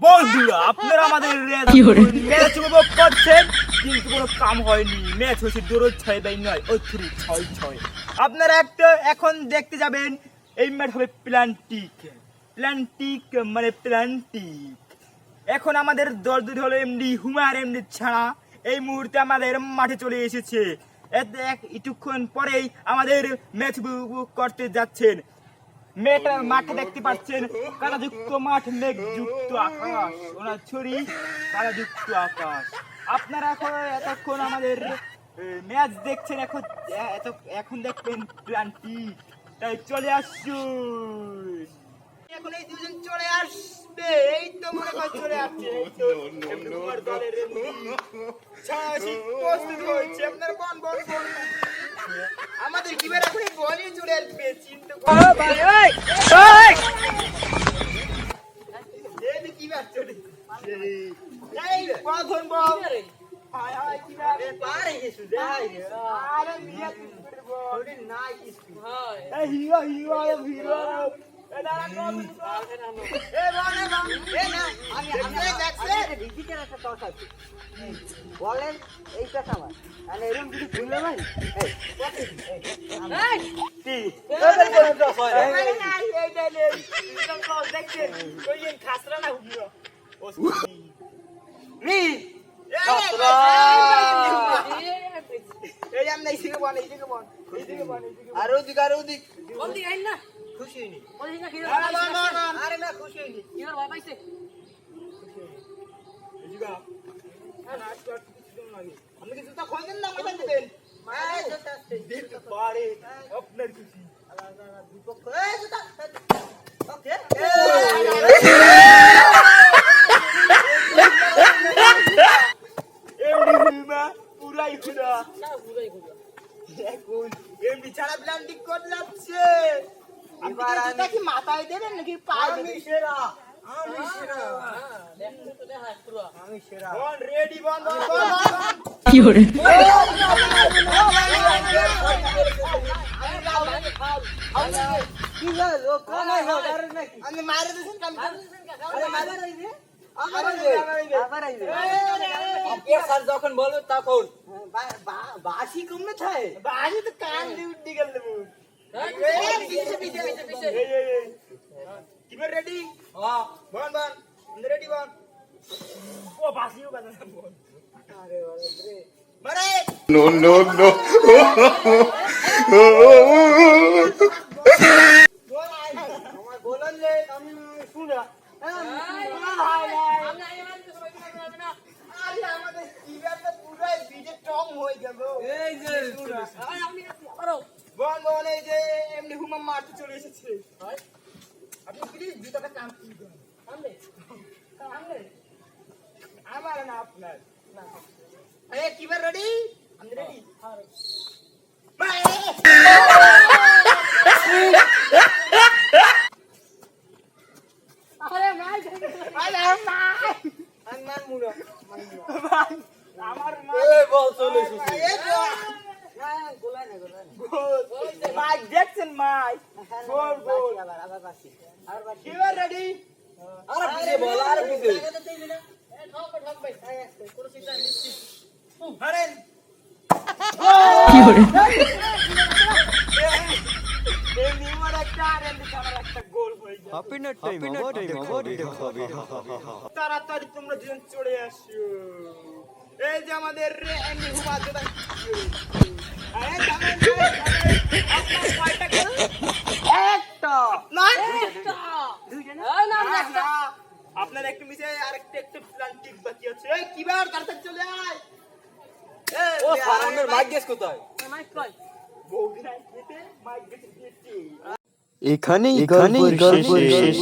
বন্ধুরা আপনারা আমাদের ম্যাচ উপভোগ করছেন, কিন্তু কোনো কাম হয়নি। ম্যাচ হচ্ছে দৌড় 6-9 ও 3-6-6। আপনারা এখন দেখতে যাবেন এই ম্যাচ হবে প্ল্যান্টিক মানে প্ল্যান্টিক। এখন আমাদের দল দুটি হলো এমডি হুমার এমডি ছাড়া এই মুহূর্তে আমাদের মাঠে চলে এসেছে। একটুক্ষণ পরেই আমাদের ম্যাচ উপভোগ করতে যাচ্ছেন। মাঠে দেখতে পাচ্ছেন কালাযুক্ত মাঠ, মেঘযুক্ত আকাশ, ওনার ছড়ি কালাযুক্ত আকাশ। আপনারা এতক্ষণ আমাদের ম্যাচ দেখছেন, এখন দেখবেন প্ল্যান্টিক। তাই চলে আসুন, এখন এই দুজন চলে আসবে। এই তো মনে হয় চলে আসছে। এই তো তোমার দলের ছায়াশি প্রস্তুত হয়েছে। আপনারা বল আমাদের কিবার এখন বলই চলে আসবে। চিন্তা কিবার চলে এই প্রথম বল বলেন এইটা আমার এরকম কিছু ভুললে ভাই খুশি হয়নি আরে না খুশি হয়নি আপনি কিছু তো খোঁজেন না, কোথায় দেবেন দিতে পারে আপনার খুশি বিপক্ষ পুরাই পুরা এখন এমনি ছাড়া প্ল্যান্টিক করে যাচ্ছে। আপনি কি মাথায় দেবেন নাকি পায়ে দেবেন? আমি সেরা বল রেডি বল কি করে আমি মারে দিছেন কাম আরে মারে দিছে আবার যখন বলবে তখন বাসি কমনে থাকে বাজি তো কান দিয়ে উঠে গেল কিবার রেডি বল রেডি বল ও বাসিও কথা বল আরে রে মারে no আমার বলেন যে আমি শুনা আমাদের কিবারটা পুরাই বিজে টং হয়ে গেল। এই যে বল এই যে এমনি হুমা মারতে চলে এসেছে। আপনি প্লিজ জুতাটা কাম করুন আমার না আপনার না। এই কিবার রেডি? আমি রেডি। আরে ভাই আমার মুড়া আমার এই বল চলে এসেছে মাই দেখছেন মাই গোল আবার বাসি কিবার রেডি? আরে পিছে বল আরে পিছে হারেন কি করে এই নিমার একটা আর এমনি ছাড়ার একটা গোল হয়ে গেল। তাড়াতাড়ি তোমরা দুজন চলে আসো। এই যে আমাদের এমনি হুমা জোড়া আপনার কয়টা গোল? একটা আপনার একটু মিশে আরেকটা প্ল্যান্টিক বাকি আছে। এই কিবার তাড়াতাড়ি চলে আয়। ও সারাঙ্গের মাইক গেস কোথায় বৌদি নাই খেতে মাইক গেছে দিয়েছি। এখানেই গল্প শেষ।